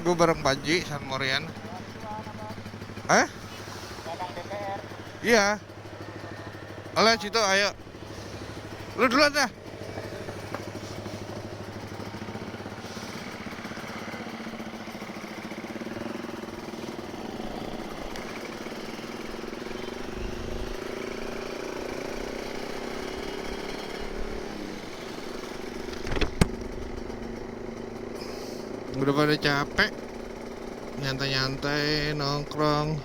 gue bareng Panji San Morian. Hah? Iya. Oleh situ ayo. Lu duluan dah. Udah pada capek, nyantai-nyantai nongkrong.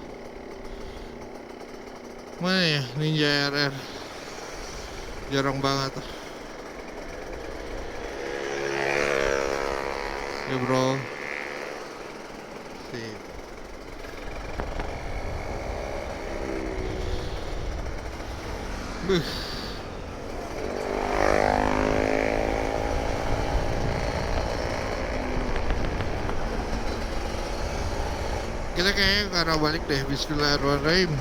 Mana ya Ninja RR? Jarang banget. Ya bro. Sip. Buh. Kita kayaknya ke arah balik deh. Bismillahirrahmanirrahim.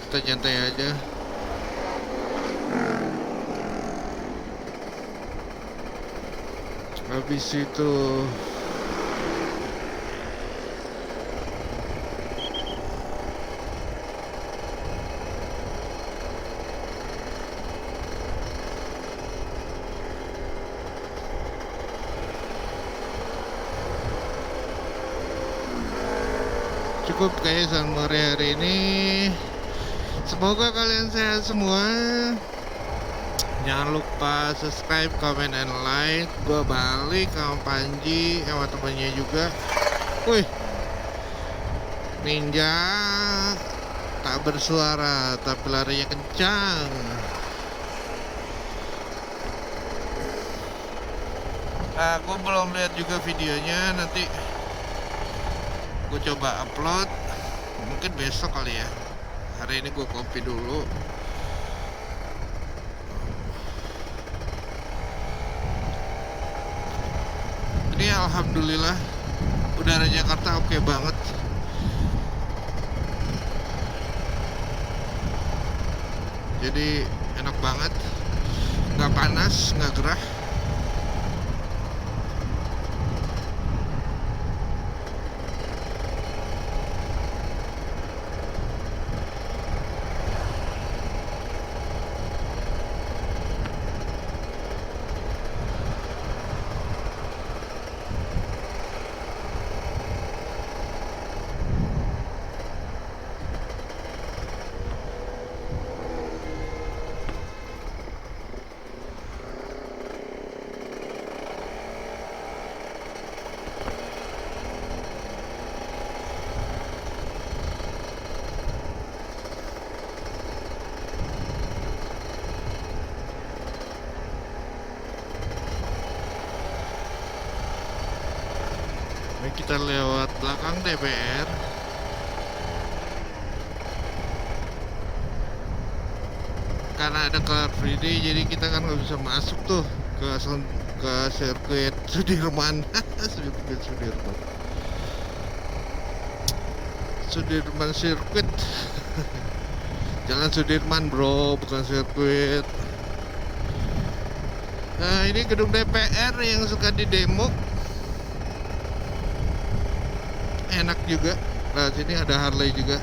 Kita nyantai aja. Habis itu cukup kayak sama hari ini. Semoga kalian sehat semua. Jangan lupa subscribe, comment, and like. Gue balik sama Panji, sama temannya juga. Wih, Ninja tak bersuara tapi larinya kencang. Nah, gue belum lihat juga videonya. Nanti gue coba upload. Mungkin besok kali ya. Hari ini gue kopi dulu. Ini alhamdulillah udara Jakarta oke banget. Jadi enak banget, nggak panas, nggak gerah. Kita lewat belakang DPR. Karena ada Car Free Day, jadi kita kan nggak bisa masuk tuh ke sirkuit Sudirman. Sudirman sirkuit. Jalan Sudirman bro, bukan sirkuit. Nah, ini gedung DPR yang suka didemo. Enak juga. Nah, sini ada Harley juga.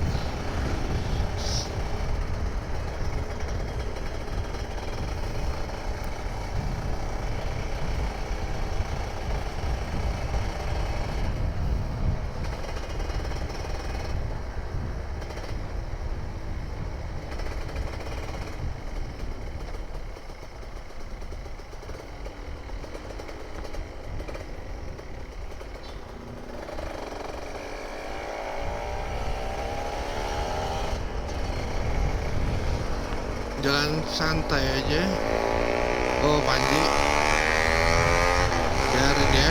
Jalan santai aja. Oh Panji, biarin ya.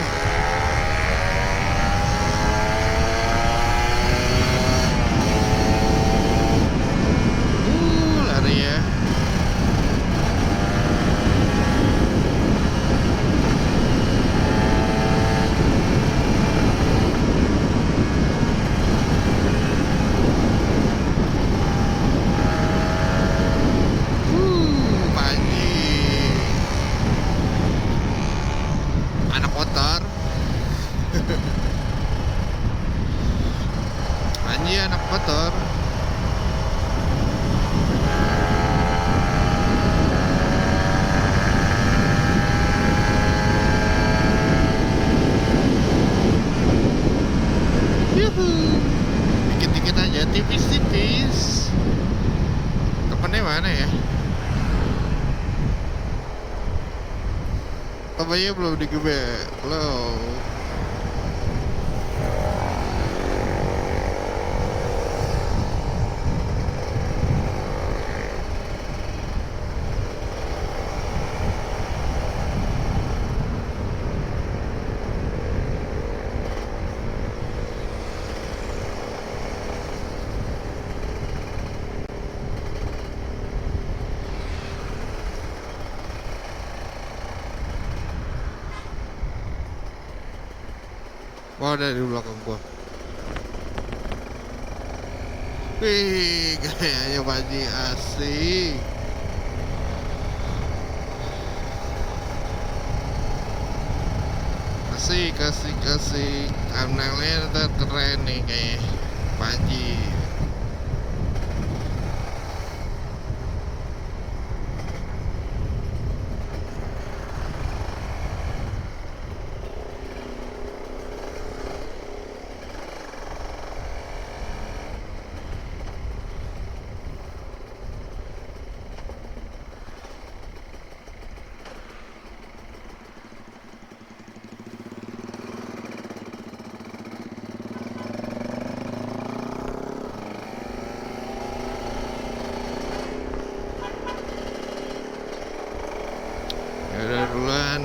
Lari ya. Pertamanya belum digebek, belum. Wah, ada di belakang gua. Wih, kayaknya Panji asik. Asik, asik, asik. Thumbnailnya keren nih kayak Panji. Ya udah duluan.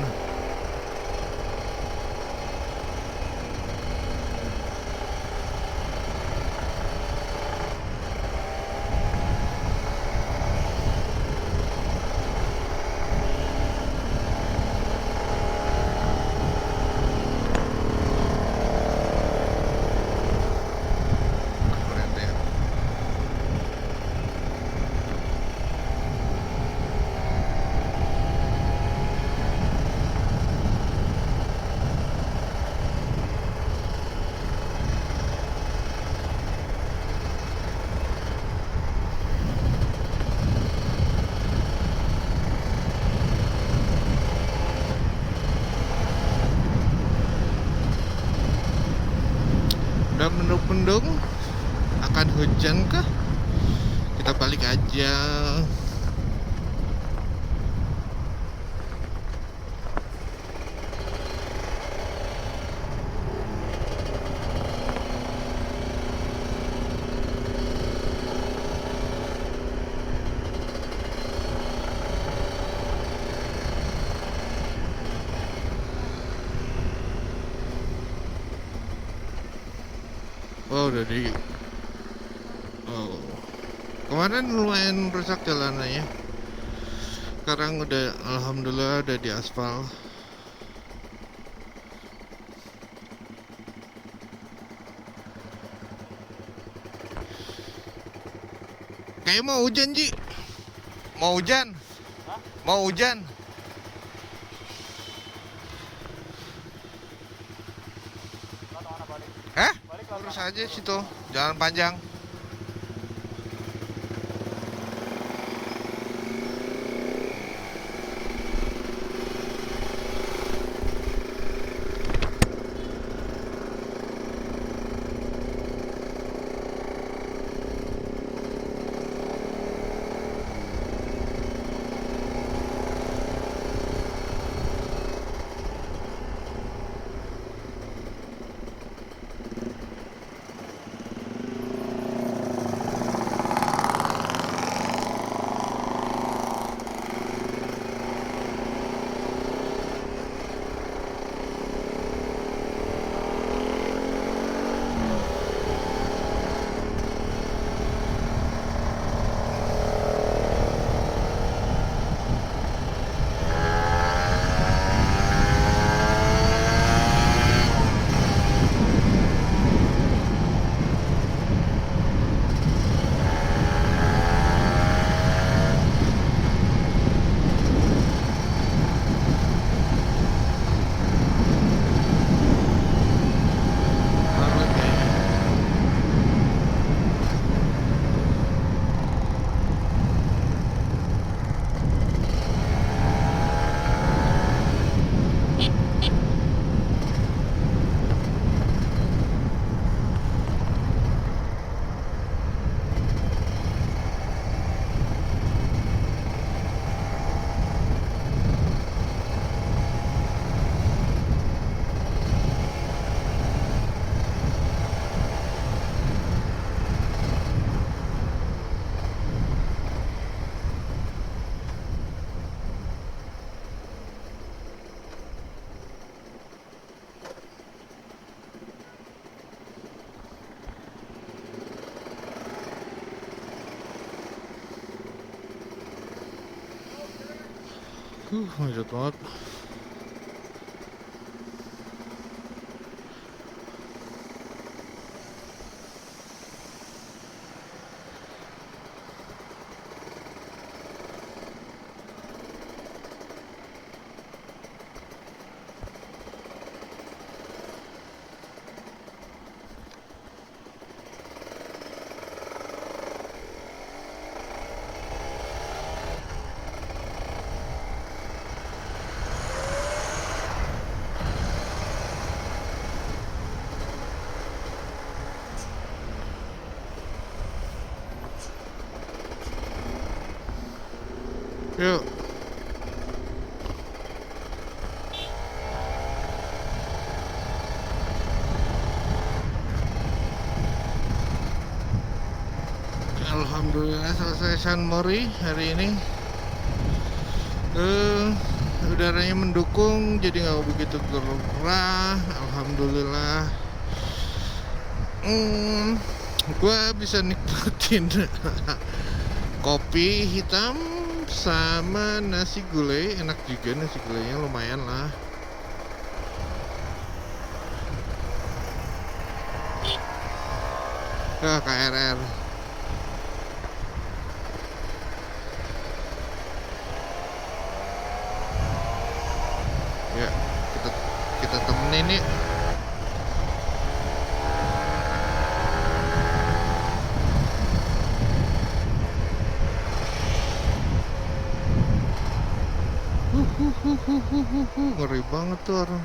Keren deh. Udah mendung-mendung. Akan hujan kah? Kita balik aja. Oh, udah di. Oh, kemarin lumayan rusak jalanannya. Sekarang udah, alhamdulillah udah di aspal. Kayak mau hujan, Ji. Mau hujan? Hah? Mau hujan? Atau mana balik? Hah? Balik Lurus aja situ, jalan panjang. Macet banget. Yuk. Alhamdulillah selesai San Mori hari ini. Udaranya mendukung, jadi nggak begitu gerah. Alhamdulillah. Gua bisa nikmatin kopi hitam sama nasi gulai. Enak juga nasi gulainya, lumayan lah. KRR. Ya, kita temenin nih. Ngeri banget tuh orang.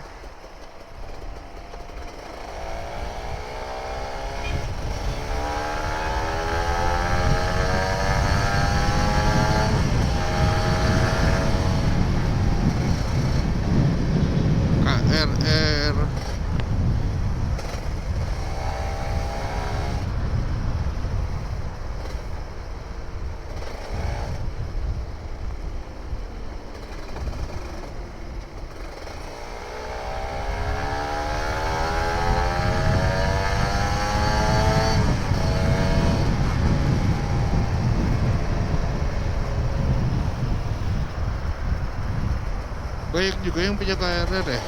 KRR. Banyak juga yang punya KRR ya.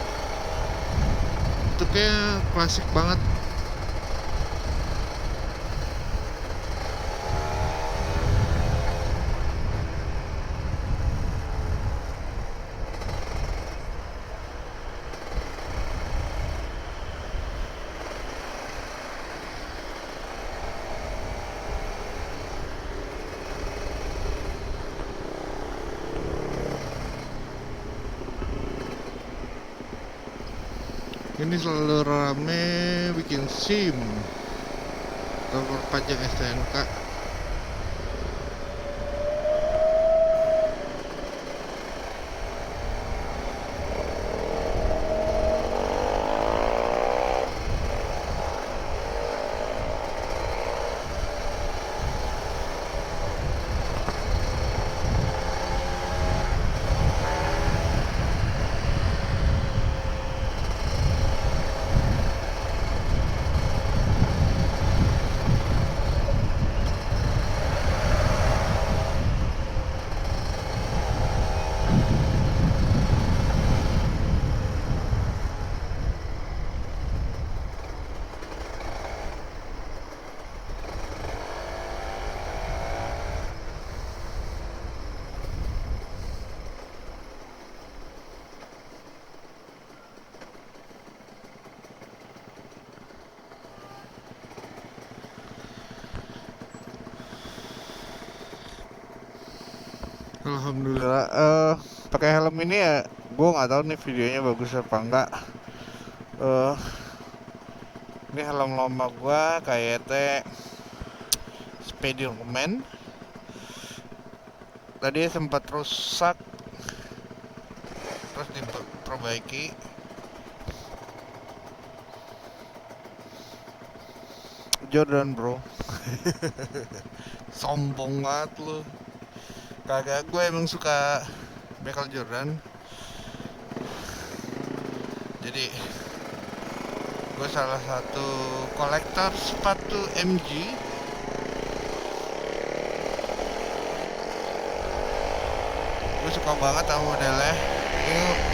Itu kayak klasik banget. Ini selalu rame bikin SIM atau perpanjang STNK. Alhamdulillah. Pakai helm ini ya, gue nggak tahu nih videonya bagus apa enggak. Ini helm lama gue kayak Spiderman. Tadi sempat rusak, terus diperbaiki. Jordan bro. Sombong banget lu. Kagak, gue emang suka Michael Jordan. Jadi gue salah satu kolektor sepatu MG. Gue suka banget sama modelnya.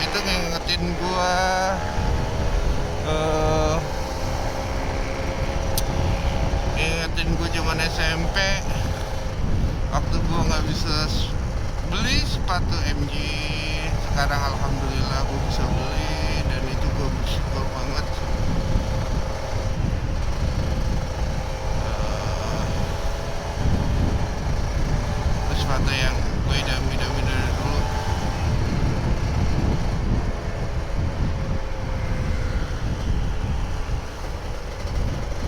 Itu ngingetin gue zaman SMP waktu gue nggak bisa beli sepatu MG. Sekarang alhamdulillah gue bisa beli dan itu gue bersyukur banget. Sepatu yang gue idam-idamin dari dulu.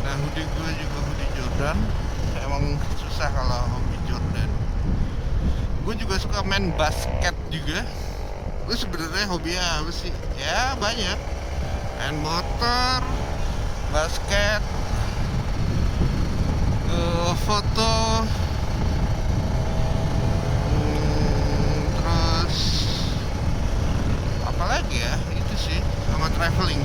Nah, hoodie gue juga hoodie Jordan. Emang susah kalau hobi Jordan. Gue juga suka main basket juga. Gue sebenarnya hobinya apa sih? Ya banyak. Main motor, basket, foto, terus apalagi ya, itu sih, sama traveling.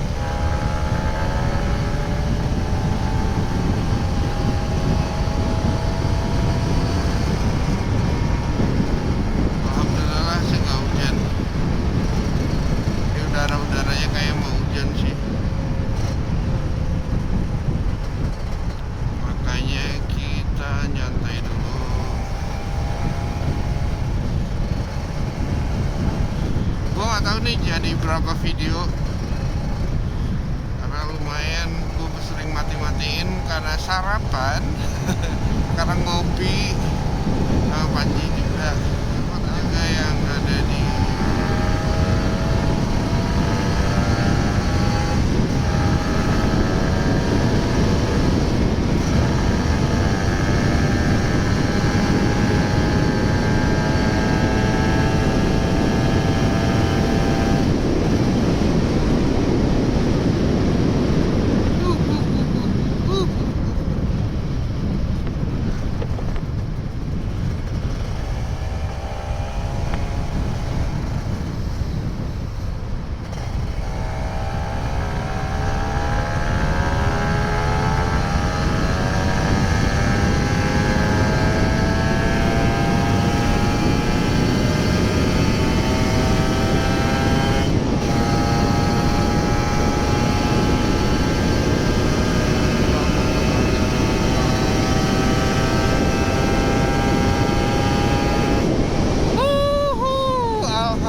Alhamdulillah sih nggak hujan. Ini udaranya kayak mau hujan sih, makanya kita nyantai dulu. Gue nggak tahu nih jadi berapa video, karena lumayan gue sering mati-matiin karena sarapan, karena ngopi sama Panji juga yang ada di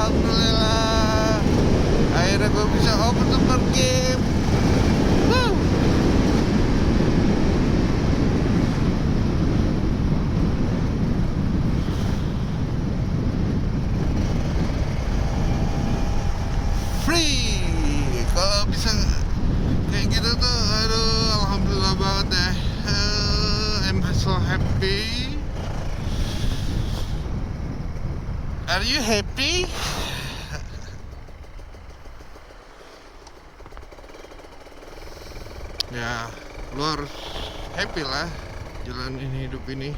alhamdulillah akhirnya gue bisa open super game. Free. Kalau bisa kayak gitu tuh, aduh alhamdulillah banget deh. I'm so happy. Are you happy? Ya, lu harus happy lah jalanin hidup ini.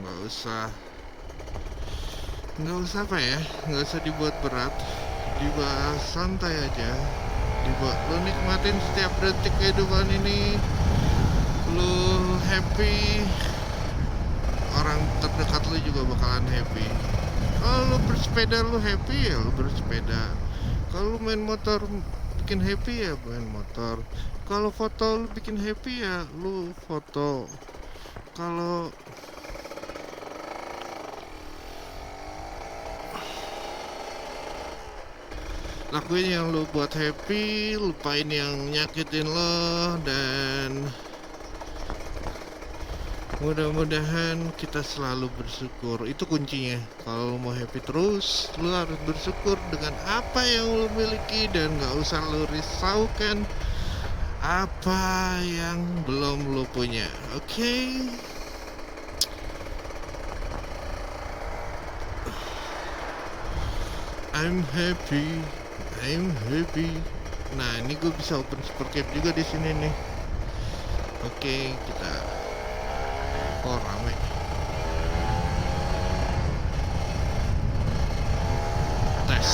Nggak usah apa ya, nggak usah dibuat berat, dibuat santai aja, dibuat lu nikmatin setiap detik kehidupan ini. Lu happy, orang terdekat lu juga bakalan happy. Kalau lu bersepeda lu happy, ya lu bersepeda. Kalau lu main motor bikin happy, ya main motor. Kalau foto lu bikin happy, ya lu foto. Kalau lakuin yang lu buat happy, lupain yang nyakitin lo, dan mudah-mudahan kita selalu bersyukur. Itu kuncinya. Kalau mau happy terus, lu harus bersyukur dengan apa yang lu miliki dan gak usah lu risaukan apa yang belum lu punya. Oke? I'm happy. Nah, ini gue bisa open super cap juga di sini nih. Oke, kita rame. Tes.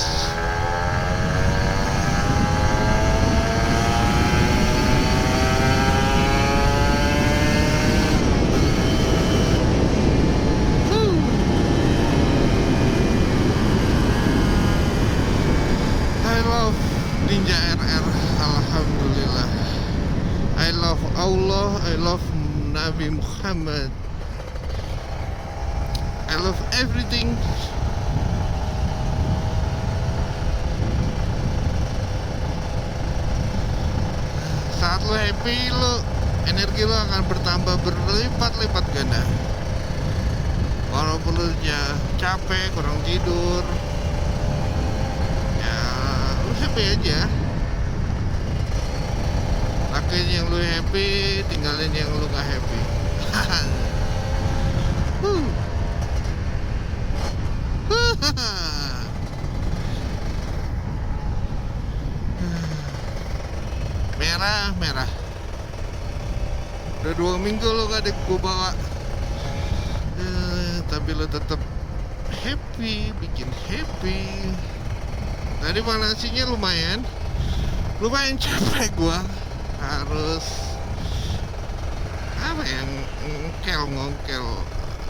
Ninja RR. Alhamdulillah. I love Allah, I love Nabi Muhammad, I love everything. Saat lo happy, energi lo akan bertambah berlipat-lipat ganda. Walaupun lo capek, kurang tidur, ya lo happy aja. Lakuin yang lu happy, tinggalin yang lu gak happy. Merah. Udah 2 minggu lo gak ada gue bawa, tapi lo tetap happy, bikin happy. Tadi manasinya lumayan capek gua. Harus apa yang ngongkel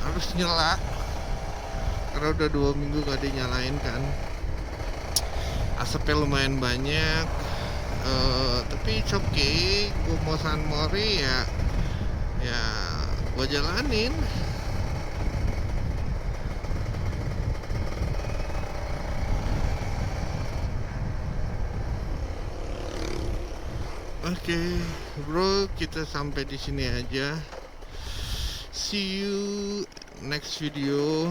harus nyela karena udah 2 minggu gak dinyalain kan. Asapnya lumayan banyak, tapi it's okay. Gue mau San Mori ya gue jalanin. Oke, bro, kita sampai di sini aja. See you next video.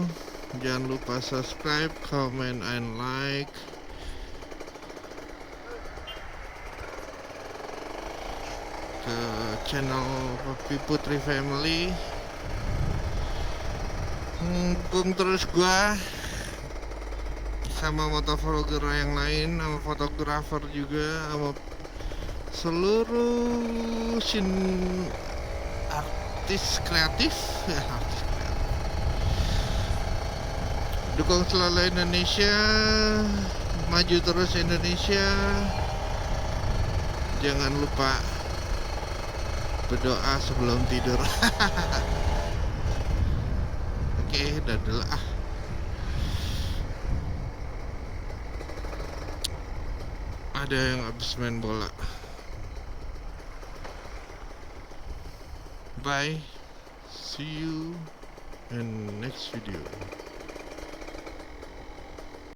Jangan lupa subscribe, comment, and like. Ke channel Papi Putri Family. Dukung terus gua sama motovlogger yang lain, sama fotografer juga, sama seluruh artis kreatif. Dukung selalu Indonesia, maju terus Indonesia. Jangan lupa berdoa sebelum tidur. Oke, dadah. Ada yang habis main bola. Bye. See you in next video.